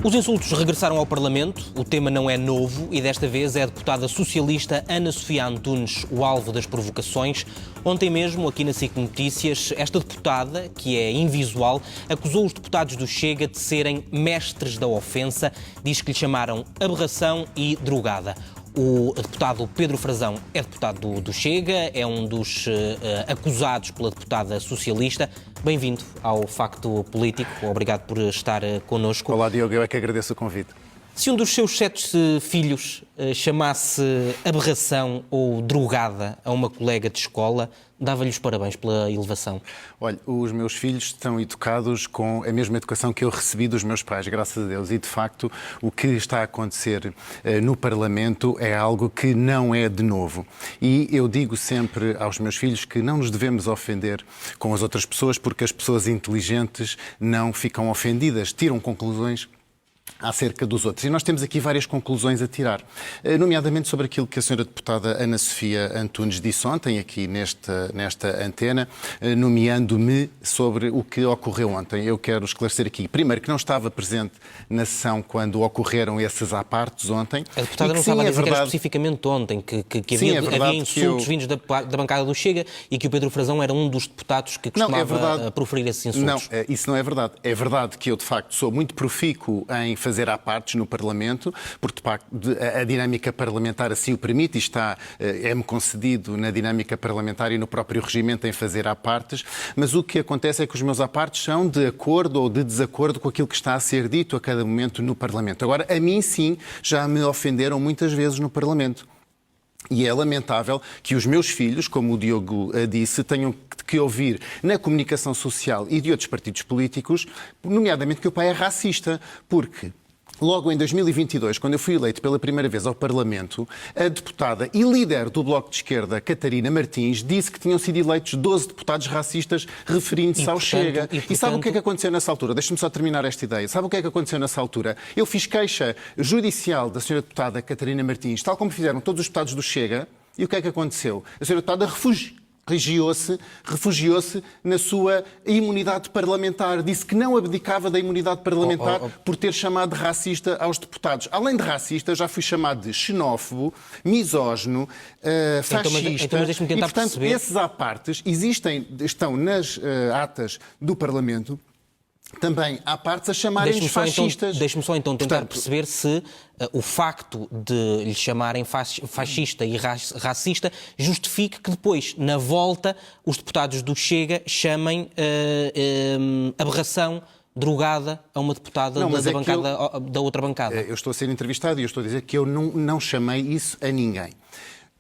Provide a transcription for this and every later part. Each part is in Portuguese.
Os insultos regressaram ao Parlamento, o tema não é novo e desta vez é a deputada socialista Ana Sofia Antunes o alvo das provocações. Ontem mesmo, aqui na SIC Notícias, esta deputada, que é invisual, acusou os deputados do Chega de serem mestres da ofensa, diz que lhe chamaram aberração e drogada. O deputado Pedro Frazão é deputado do Chega, é um dos acusados pela deputada socialista. Bem-vindo ao Facto Político, obrigado por estar connosco. Olá, Diogo, eu é que agradeço o convite. Se um dos seus 7 filhos chamasse aberração ou drogada a uma colega de escola, dava-lhe os parabéns pela elevação. Olha, os meus filhos estão educados com a mesma educação que eu recebi dos meus pais, graças a Deus. E, de facto, o que está a acontecer no Parlamento é algo que não é de novo. E eu digo sempre aos meus filhos que não nos devemos ofender com as outras pessoas, porque as pessoas inteligentes não ficam ofendidas, tiram conclusões acerca dos outros. E nós temos aqui várias conclusões a tirar, nomeadamente sobre aquilo que a senhora deputada Ana Sofia Antunes disse ontem, aqui nesta antena, nomeando-me sobre o que ocorreu ontem. Eu quero esclarecer aqui, primeiro, que não estava presente na sessão quando ocorreram esses apartes ontem. A deputada não estava a dizer que era especificamente ontem, que havia insultos vindos da bancada do Chega e que o Pedro Frazão era um dos deputados que costumava proferir esses insultos. Não, isso não é verdade. É verdade que eu, de facto, sou muito profícuo em fazer apartes no Parlamento, porque a dinâmica parlamentar assim o permite e é-me concedido na dinâmica parlamentar e no próprio regimento em fazer apartes, mas o que acontece é que os meus apartes são de acordo ou de desacordo com aquilo que está a ser dito a cada momento no Parlamento. Agora, a mim sim, já me ofenderam muitas vezes no Parlamento. E é lamentável que os meus filhos, como o Diogo disse, tenham que ouvir na comunicação social e de outros partidos políticos, nomeadamente que o pai é racista, porque logo em 2022, quando eu fui eleito pela primeira vez ao Parlamento, a deputada e líder do Bloco de Esquerda, Catarina Martins, disse que tinham sido eleitos 12 deputados racistas referindo-se ao Chega. E sabe o que é que aconteceu nessa altura? Deixe-me só terminar esta ideia. Sabe o que é que aconteceu nessa altura? Eu fiz queixa judicial da senhora deputada Catarina Martins, tal como fizeram todos os deputados do Chega, e o que é que aconteceu? A senhora deputada refugiou-se na sua imunidade parlamentar. Disse que não abdicava da imunidade parlamentar por ter chamado de racista aos deputados. Além de racista, já fui chamado de xenófobo, misógino, fascista. Então, mas deixe-me tentar e, portanto, perceber. esses apartes estão nas atas do Parlamento. Também há partes a chamarem-nos fascistas. Deixe-me só então tentar perceber se o facto de lhe chamarem fascista e racista justifique que depois, na volta, os deputados do Chega chamem aberração, drogada a uma deputada da outra bancada. Eu estou a ser entrevistado e eu estou a dizer que eu não chamei isso a ninguém.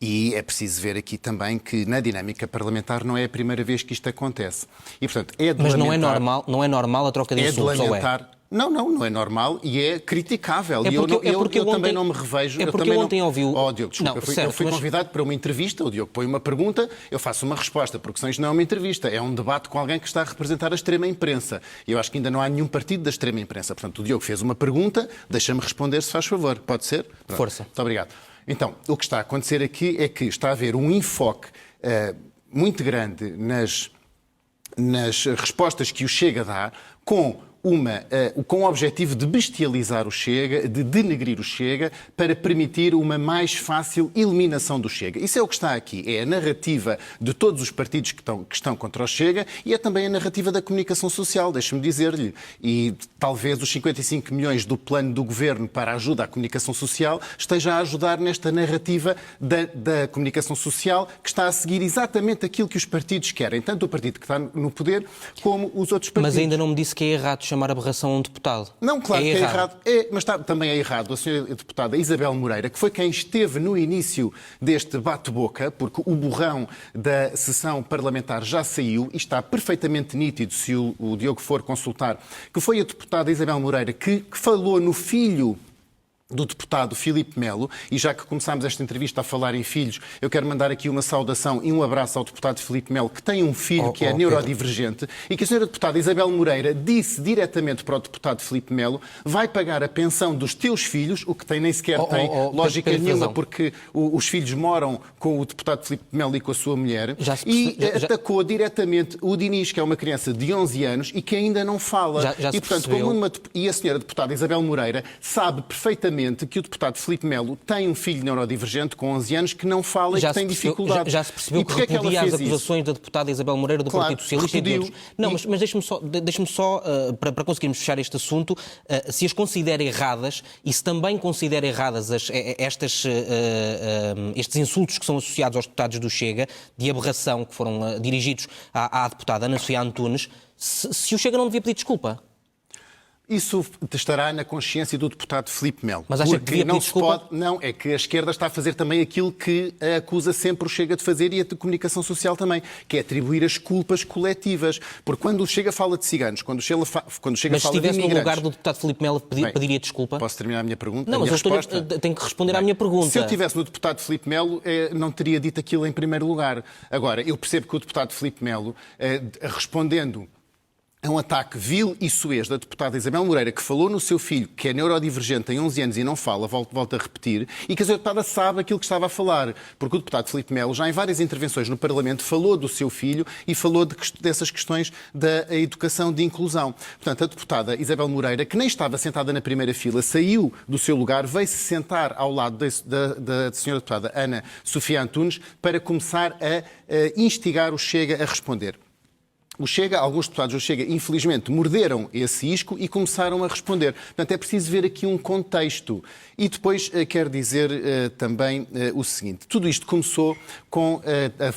E é preciso ver aqui também que na dinâmica parlamentar não é a primeira vez que isto acontece. E, portanto, é de Mas lamentar, não é normal a troca de insultos, ou é? Não é normal e é criticável. Eu também não me revejo. É porque ontem ouviu... Diogo, desculpa, eu fui convidado para uma entrevista, o Diogo põe uma pergunta, eu faço uma resposta, porque senão isto não é uma entrevista, é um debate com alguém que está a representar a extrema imprensa. E eu acho que ainda não há nenhum partido da extrema imprensa. Portanto, o Diogo fez uma pergunta, deixa-me responder, se faz favor. Pode ser? Pronto. Força. Muito obrigado. Então, o que está a acontecer aqui é que está a haver um enfoque muito grande nas respostas que o Chega dá com o objetivo de bestializar o Chega, de denegrir o Chega, para permitir uma mais fácil eliminação do Chega. Isso é o que está aqui. É a narrativa de todos os partidos que estão contra o Chega e é também a narrativa da comunicação social, deixe-me dizer-lhe. E talvez os 55 milhões do plano do Governo para a ajuda à comunicação social esteja a ajudar nesta narrativa da comunicação social que está a seguir exatamente aquilo que os partidos querem, tanto o partido que está no poder como os outros partidos. Mas ainda não me disse que é errado chamar aberração a um deputado. Não, claro que é errado. Mas também é errado a senhora deputada Isabel Moreira, que foi quem esteve no início deste bate-boca, porque o borrão da sessão parlamentar já saiu e está perfeitamente nítido, se o Diogo for consultar, que foi a deputada Isabel Moreira que falou no filho do deputado Filipe Melo, e já que começámos esta entrevista a falar em filhos, eu quero mandar aqui uma saudação e um abraço ao deputado Filipe Melo, que tem um filho que é neurodivergente, e que a senhora deputada Isabel Moreira disse diretamente para o deputado Filipe Melo: vai pagar a pensão dos teus filhos, o que nem sequer tem lógica nenhuma, porque os filhos moram com o deputado Filipe Melo e com a sua mulher, atacou diretamente o Dinis, que é uma criança de 11 anos e que ainda não fala. E, portanto, e a senhora deputada Isabel Moreira sabe perfeitamente que o deputado Filipe Melo tem um filho neurodivergente com 11 anos que não fala e que tem dificuldades. Já se percebeu que repudia as acusações da deputada Isabel Moreira do Partido Socialista e de outros. Não, mas deixe-me só para conseguirmos fechar este assunto, se as considera erradas e se também considera erradas estes insultos que são associados aos deputados do Chega, de aberração, que foram dirigidos à deputada Ana Sofia Antunes, se o Chega não devia pedir desculpa. Isso estará na consciência do deputado Filipe Melo. Mas acha que devia pedir desculpa? Não, é que a esquerda está a fazer também aquilo que acusa sempre o Chega de fazer, e a comunicação social também, que é atribuir as culpas coletivas. Porque quando o Chega fala de ciganos, quando o Chega fala de imigrantes... Mas se estivesse no lugar do deputado Filipe Melo, pediria desculpa? Posso terminar a minha pergunta? Não, mas tenho que responder à minha pergunta. Se eu estivesse no deputado Filipe Melo, não teria dito aquilo em primeiro lugar. Agora, eu percebo que o deputado Filipe Melo, respondendo é um ataque vil e soez da deputada Isabel Moreira, que falou no seu filho, que é neurodivergente, tem 11 anos e não fala, volto a repetir, e que a deputada sabe aquilo que estava a falar, porque o deputado Filipe Melo, já em várias intervenções no Parlamento, falou do seu filho e falou dessas questões da educação de inclusão. Portanto, a deputada Isabel Moreira, que nem estava sentada na primeira fila, saiu do seu lugar, veio-se sentar ao lado da senhora deputada Ana Sofia Antunes para começar a instigar o Chega a responder. Alguns deputados do Chega, infelizmente, morderam esse isco e começaram a responder. Portanto, é preciso ver aqui um contexto. E depois quero dizer também o seguinte. Tudo isto começou com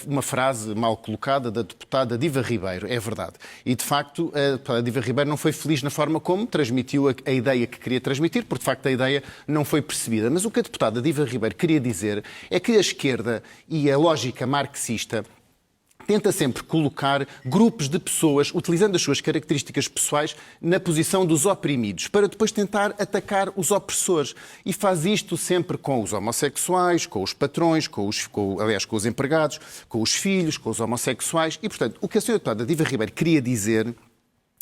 uma frase mal colocada da deputada Diva Ribeiro, é verdade. E, de facto, a deputada Diva Ribeiro não foi feliz na forma como transmitiu a ideia que queria transmitir, porque, de facto, a ideia não foi percebida. Mas o que a deputada Diva Ribeiro queria dizer é que a esquerda e a lógica marxista tenta sempre colocar grupos de pessoas, utilizando as suas características pessoais, na posição dos oprimidos, para depois tentar atacar os opressores. E faz isto sempre com os homossexuais, com os patrões, com os empregados, com os filhos, com os homossexuais. E, portanto, o que a senhora deputada Diva Ribeiro queria dizer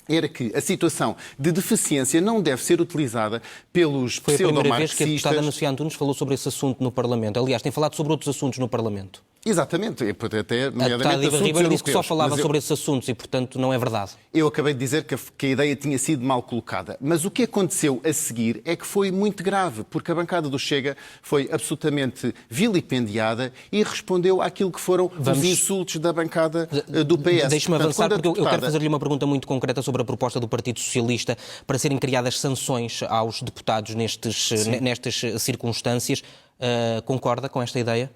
era que a situação de deficiência não deve ser utilizada pelos pseudo-marxistas. Foi a primeira vez que a deputada Ana Sofia Antunes falou sobre esse assunto no Parlamento. Aliás, tem falado sobre outros assuntos no Parlamento. Exatamente. Até, a deputada Diva Ribeiro disse que só falava sobre esses assuntos e, portanto, não é verdade. Eu acabei de dizer que a ideia tinha sido mal colocada. Mas o que aconteceu a seguir é que foi muito grave, porque a bancada do Chega foi absolutamente vilipendiada e respondeu àquilo que foram os insultos da bancada do PS. Deixe-me avançar, porque eu quero fazer-lhe uma pergunta muito concreta sobre a proposta do Partido Socialista para serem criadas sanções aos deputados nestas circunstâncias. Concorda com esta ideia?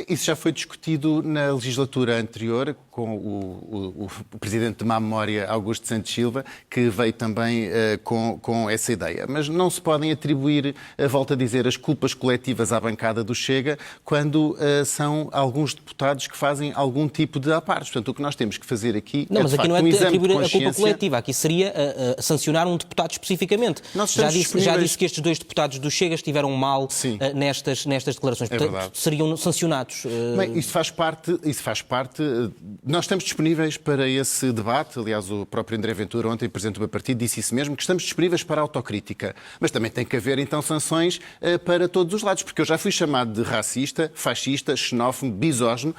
Isso já foi discutido na legislatura anterior com o presidente de má memória, Augusto Santos Silva, que veio também com essa ideia. Mas não se podem atribuir, volto a dizer, as culpas coletivas à bancada do Chega quando são alguns deputados que fazem algum tipo de apartes. Portanto, o que nós temos que fazer aqui não, é, mas de aqui facto, não é um exame atribuir de consciência. A culpa coletiva, aqui seria sancionar um deputado especificamente. Já disse que estes dois deputados do Chega estiveram mal nestas declarações. Portanto, seriam sancionados. Bem, isso faz parte. Nós estamos disponíveis para esse debate. Aliás, o próprio André Ventura, ontem, presidente do meu partido, disse isso mesmo, que estamos disponíveis para a autocrítica. Mas também tem que haver, então, sanções para todos os lados, porque eu já fui chamado de racista, fascista, xenófobo, misógino,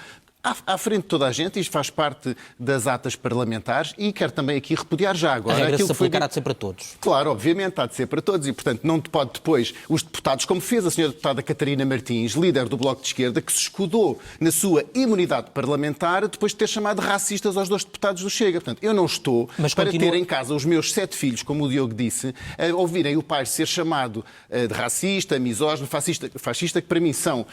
à frente de toda a gente. Isto faz parte das atas parlamentares e quero também aqui repudiar já agora. A regra aquilo se aplicar há de ser para todos. Claro, obviamente, há de ser para todos e, portanto, não pode depois os deputados, como fez a senhora deputada Catarina Martins, líder do Bloco de Esquerda, que se escudou na sua imunidade parlamentar depois de ter chamado racistas aos dois deputados do Chega. Portanto, eu não estou para ter em casa os meus 7 filhos, como o Diogo disse, a ouvirem o pai ser chamado de racista, misógino, fascista, que para mim são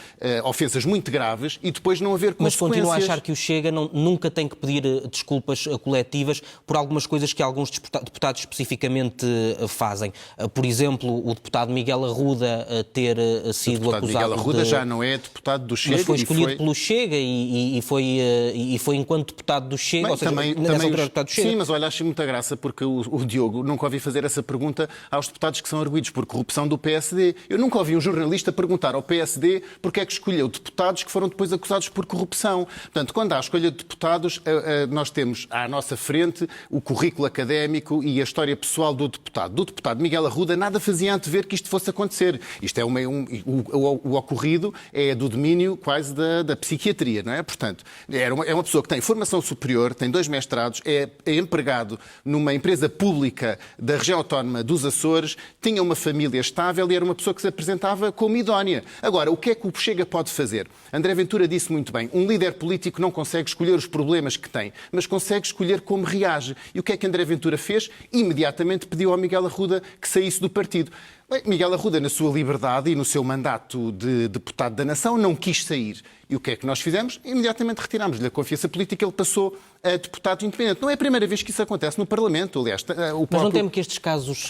ofensas muito graves e depois não haver consequências. continua a achar que o Chega nunca tem que pedir desculpas coletivas por algumas coisas que alguns deputados especificamente fazem. Por exemplo, o deputado Miguel Arruda ter sido acusado Miguel Arruda já não é deputado do Chega. Mas foi escolhido pelo Chega e foi enquanto deputado do Chega, bem, ou seja, também deputado do Chega. Sim, mas olha, acho muita graça porque o Diogo nunca ouvi fazer essa pergunta aos deputados que são arguidos por corrupção do PSD. Eu nunca ouvi um jornalista perguntar ao PSD porque é que escolheu deputados que foram depois acusados por corrupção. Portanto, quando há a escolha de deputados, nós temos à nossa frente o currículo académico e a história pessoal do deputado. Do deputado Miguel Arruda nada fazia antever que isto fosse acontecer. Isto é o ocorrido é do domínio quase da psiquiatria, não é? Portanto, é uma pessoa que tem formação superior, tem 2 mestrados, é empregado numa empresa pública da região autónoma dos Açores, tinha uma família estável e era uma pessoa que se apresentava como idónea. Agora, o que é que o Chega pode fazer? André Ventura disse muito bem, um líder político não consegue escolher os problemas que tem, mas consegue escolher como reage. E o que é que André Ventura fez? Imediatamente pediu ao Miguel Arruda que saísse do partido. Bem, Miguel Arruda, na sua liberdade e no seu mandato de deputado da Nação, não quis sair. E o que é que nós fizemos? Imediatamente retirámos-lhe a confiança política, ele passou a deputado independente. Não é a primeira vez que isso acontece no Parlamento, aliás. Mas não temo que estes casos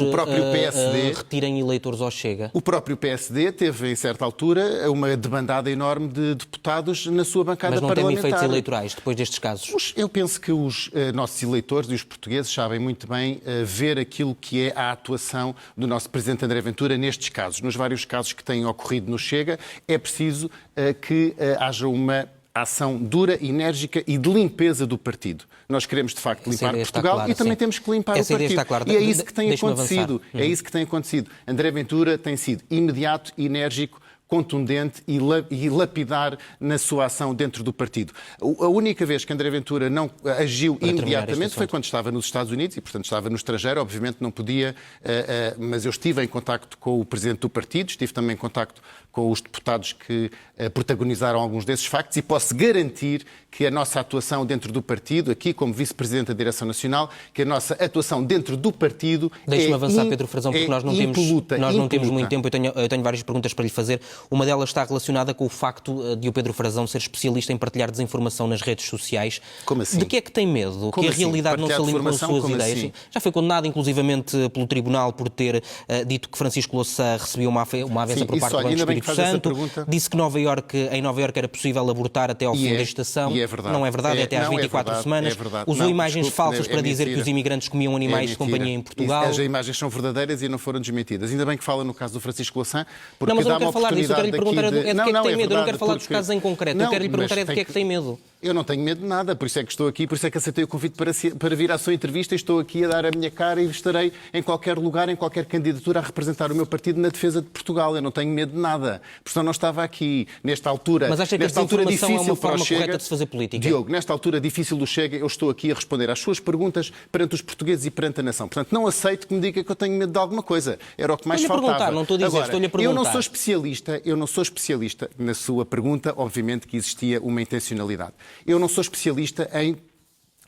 retirem eleitores ao Chega? O próprio PSD teve, em certa altura, uma debandada enorme de deputados na sua bancada parlamentar. Mas não tem efeitos eleitorais depois destes casos? Eu penso que os nossos eleitores e os portugueses sabem muito bem ver aquilo que é a atuação do nosso Presidente André Ventura nestes casos. Nos vários casos que têm ocorrido no Chega, é preciso que haja uma ação dura, enérgica e de limpeza do partido. Nós queremos, de facto, limpar Portugal clara, e também temos que limpar o partido. E é isso que tem acontecido. É isso que tem acontecido. André Ventura tem sido imediato, enérgico, contundente e lapidar na sua ação dentro do partido. A única vez que André Ventura não agiu imediatamente foi quando estava nos Estados Unidos e, portanto, estava no estrangeiro. Obviamente não podia, mas eu estive em contacto com o presidente do partido, estive também em contacto com os deputados que protagonizaram alguns desses factos e posso garantir que a nossa atuação dentro do partido, aqui como vice-presidente da Direção Nacional, que a nossa atuação dentro do partido Deixe-me avançar, Pedro Frazão, porque nós não temos muito tempo. Eu tenho várias perguntas para lhe fazer. Uma delas está relacionada com o facto de o Pedro Frazão ser especialista em partilhar desinformação nas redes sociais. Como assim? De que é que tem medo? Como que a assim? realidade Partilhar não se alinhe com as suas ideias? Assim? Já foi condenado, inclusivamente, pelo Tribunal por ter dito que Francisco Louçã recebeu uma avença por parte do Banco Espírito Santo. Disse que em Nova Iorque era possível abortar até ao fim da gestação. E é verdade. Não é verdade, até às 24 semanas. Usou imagens falsas para dizer que os imigrantes comiam animais de companhia em Portugal. As imagens são verdadeiras e não foram desmentidas. Ainda bem que fala no caso do Francisco Louçã, porque não, mas eu dá não uma quero falar disso, eu quero lhe perguntar de que é que tem medo. Eu não quero falar dos porque... casos em concreto, eu quero lhe perguntar de que é que tem medo. Eu não tenho medo de nada, por isso é que estou aqui, por isso é que aceitei o convite para vir à sua entrevista e estou aqui a dar a minha cara e estarei em qualquer lugar, em qualquer candidatura a representar o meu partido na defesa de Portugal. Eu não tenho medo de nada, porque senão não estava aqui nesta altura. Mas acha que a desinformação é uma forma correta de se fazer política? Diogo, nesta altura difícil do Chega, eu estou aqui a responder às suas perguntas perante os portugueses e perante a nação. Portanto, não aceito que me diga que eu tenho medo de alguma coisa. Era o que mais faltava. Não estou a dizer, agora, estou-lhe a perguntar. Eu não sou especialista na sua pergunta, obviamente que existia uma intencionalidade. Eu não sou especialista em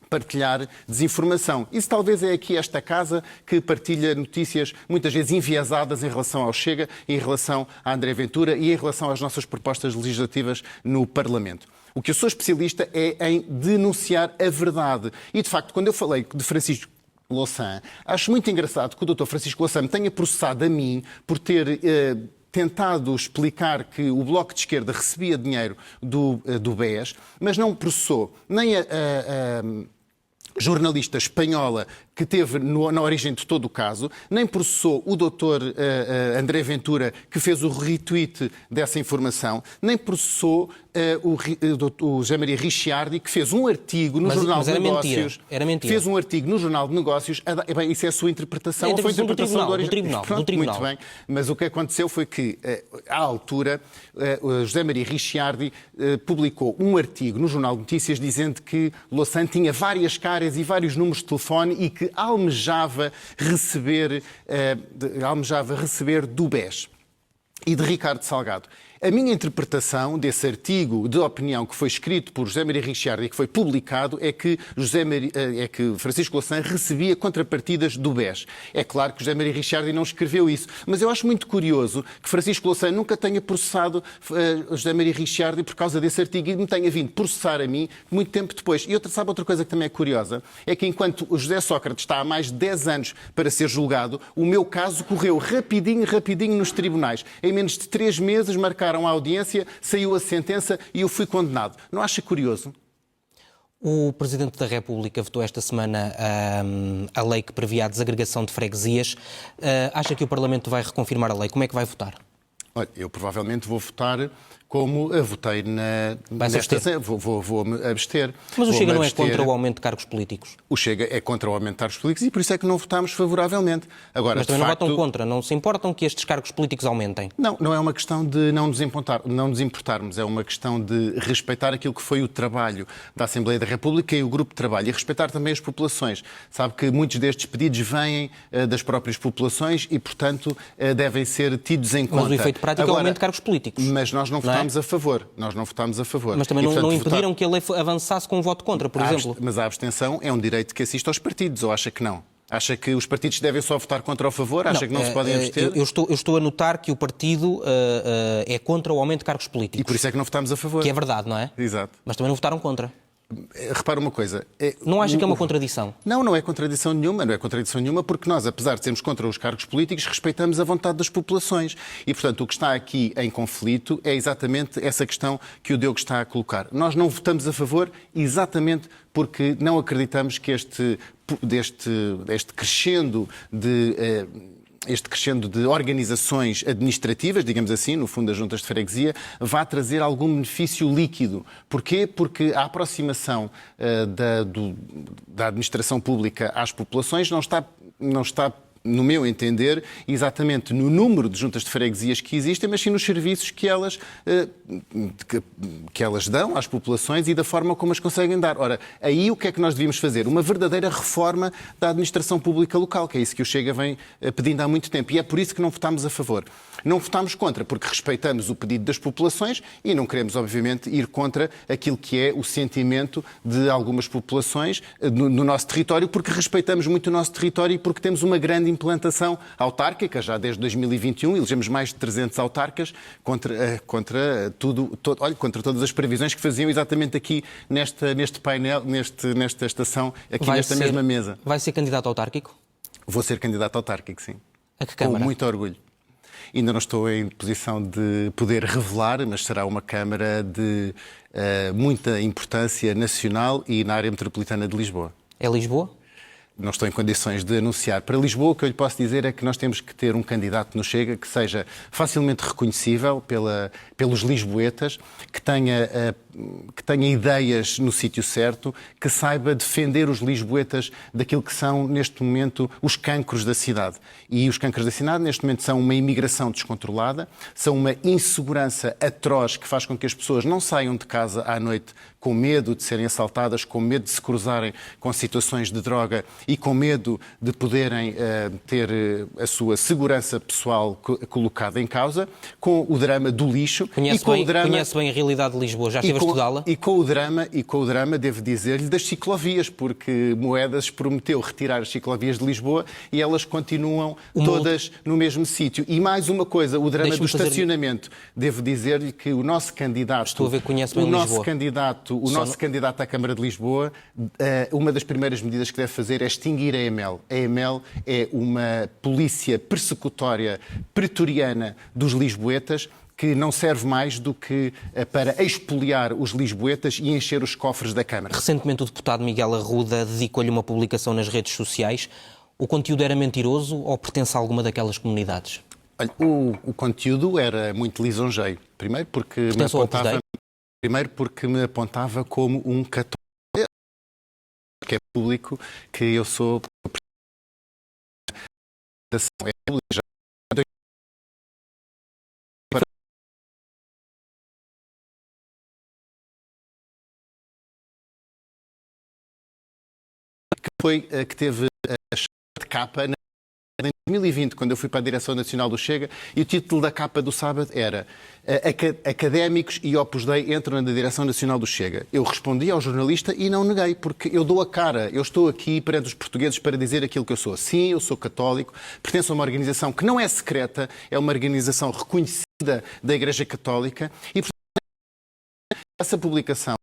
partilhar desinformação. Isso talvez é aqui esta casa que partilha notícias muitas vezes enviesadas em relação ao Chega, em relação a André Ventura e em relação às nossas propostas legislativas no Parlamento. O que eu sou especialista é em denunciar a verdade. E, de facto, quando eu falei de Francisco Louçã, acho muito engraçado que o Dr. Francisco Louçã me tenha processado a mim por ter... tentado explicar que o Bloco de Esquerda recebia dinheiro do BES, mas não processou nem a jornalista espanhola que teve na origem de todo o caso, nem processou o doutor André Ventura, que fez o retweet dessa informação, nem processou o José Maria Ricciardi, que fez um artigo no Jornal de Negócios. Era mentira. Fez um artigo no Jornal de Negócios. Bem, isso é a sua interpretação. Ou foi a interpretação do tribunal. Muito bem. Mas o que aconteceu foi que, à altura, o José Maria Ricciardi publicou um artigo no Jornal de Notícias dizendo que Louçã tinha várias caras e vários números de telefone e que almejava receber do BES e de Ricardo Salgado. A minha interpretação desse artigo de opinião que foi escrito por José Maria Ricciardi e que foi publicado é que, Francisco Louçã recebia contrapartidas do BES. É claro que José Maria Ricciardi não escreveu isso, mas eu acho muito curioso que Francisco Louçã nunca tenha processado José Maria Ricciardi por causa desse artigo e me tenha vindo processar a mim muito tempo depois. E sabe outra coisa que também é curiosa? É que enquanto o José Sócrates está há mais de 10 anos para ser julgado, o meu caso correu rapidinho nos tribunais. Em menos de 3 meses marcaram a audiência, saiu a sentença e eu fui condenado. Não acha curioso? O Presidente da República votou esta semana a lei que previa a desagregação de freguesias. Acha que o Parlamento vai reconfirmar a lei? Como é que vai votar? Olha, eu provavelmente vou votar como votei vou-me abster. Mas o Chega não é contra o aumento de cargos políticos? O Chega é contra o aumento de cargos políticos e por isso é que não votámos favoravelmente. Agora, mas também não votam contra, não se importam que estes cargos políticos aumentem? Não é uma questão de não nos importarmos, é uma questão de respeitar aquilo que foi o trabalho da Assembleia da República e o grupo de trabalho e respeitar também as populações. Sabe que muitos destes pedidos vêm das próprias populações e, portanto, devem ser tidos em conta. Mas o efeito prático é o aumento de cargos políticos. Mas nós não votámos a favor. Nós não votámos a favor. Mas também não impediram que a lei avançasse com um voto contra, por exemplo. Mas a abstenção é um direito que assiste aos partidos, ou acha que não? Acha que os partidos devem só votar contra ou a favor? Acha que não se podem abster? Eu estou a notar que o partido é contra o aumento de cargos políticos. E por isso é que não votámos a favor. Que é verdade, não é? Exato. Mas também não votaram contra. Repara uma coisa. Não acha que é uma contradição? Não é contradição nenhuma. Não é contradição nenhuma porque nós, apesar de sermos contra os cargos políticos, respeitamos a vontade das populações. E, portanto, o que está aqui em conflito é exatamente essa questão que o Diogo está a colocar. Nós não votamos a favor exatamente porque não acreditamos que este crescendo de organizações administrativas, digamos assim, no fundo das juntas de freguesia, vai trazer algum benefício líquido. Porquê? Porque a aproximação da administração pública às populações não está, no meu entender, exatamente no número de juntas de freguesias que existem, mas sim nos serviços que elas dão às populações e da forma como as conseguem dar. Ora, aí o que é que nós devíamos fazer? Uma verdadeira reforma da administração pública local, que é isso que o Chega vem pedindo há muito tempo. E é por isso que não votámos a favor. Não votámos contra, porque respeitamos o pedido das populações e não queremos, obviamente, ir contra aquilo que é o sentimento de algumas populações no nosso território, porque respeitamos muito o nosso território e porque temos uma grande implantação autárquica, já desde 2021, elegemos mais de 300 autarcas contra todas as previsões que faziam exatamente aqui neste painel, nesta estação, aqui nesta mesma mesa. Vai ser candidato autárquico? Vou ser candidato autárquico, sim. A que Câmara? Com muito orgulho. Ainda não estou em posição de poder revelar, mas será uma Câmara de muita importância nacional e na área metropolitana de Lisboa. É Lisboa? Não estou em condições de anunciar. Para Lisboa, o que eu lhe posso dizer é que nós temos que ter um candidato no Chega que seja facilmente reconhecível pelos lisboetas, que tenha ideias no sítio certo, que saiba defender os lisboetas daquilo que são, neste momento, os cancros da cidade. E os cancros da cidade, neste momento, são uma imigração descontrolada, são uma insegurança atroz que faz com que as pessoas não saiam de casa à noite com medo de serem assaltadas, com medo de se cruzarem com situações de droga e com medo de poderem ter a sua segurança pessoal colocada em causa, com o drama do lixo. Conhece bem a realidade de Lisboa, já esteve a estudá-la? E com o drama, devo dizer-lhe, das ciclovias, porque Moedas prometeu retirar as ciclovias de Lisboa e elas continuam todas no mesmo sítio. E mais uma coisa, o drama do estacionamento. Devo dizer-lhe que o nosso candidato... Estou a ver que conhece bem Lisboa. O nosso candidato à Câmara de Lisboa, uma das primeiras medidas que deve fazer é extinguir a EML. A EML é uma polícia persecutória pretoriana dos lisboetas que não serve mais do que para expoliar os lisboetas e encher os cofres da Câmara. Recentemente o deputado Miguel Arruda dedicou-lhe uma publicação nas redes sociais. O conteúdo era mentiroso ou pertence a alguma daquelas comunidades? Olha, o conteúdo era muito lisonjeiro. Primeiro porque me apontava como um católico, que é público, que eu sou... que teve a de capa em 2020, quando eu fui para a Direção Nacional do Chega, e o título da capa do sábado era Académicos e Opus Dei entram na Direção Nacional do Chega. Eu respondi ao jornalista e não neguei, porque eu dou a cara. Eu estou aqui perante os portugueses para dizer aquilo que eu sou. Sim, eu sou católico, pertenço a uma organização que não é secreta, é uma organização reconhecida da Igreja Católica e, portanto, essa publicação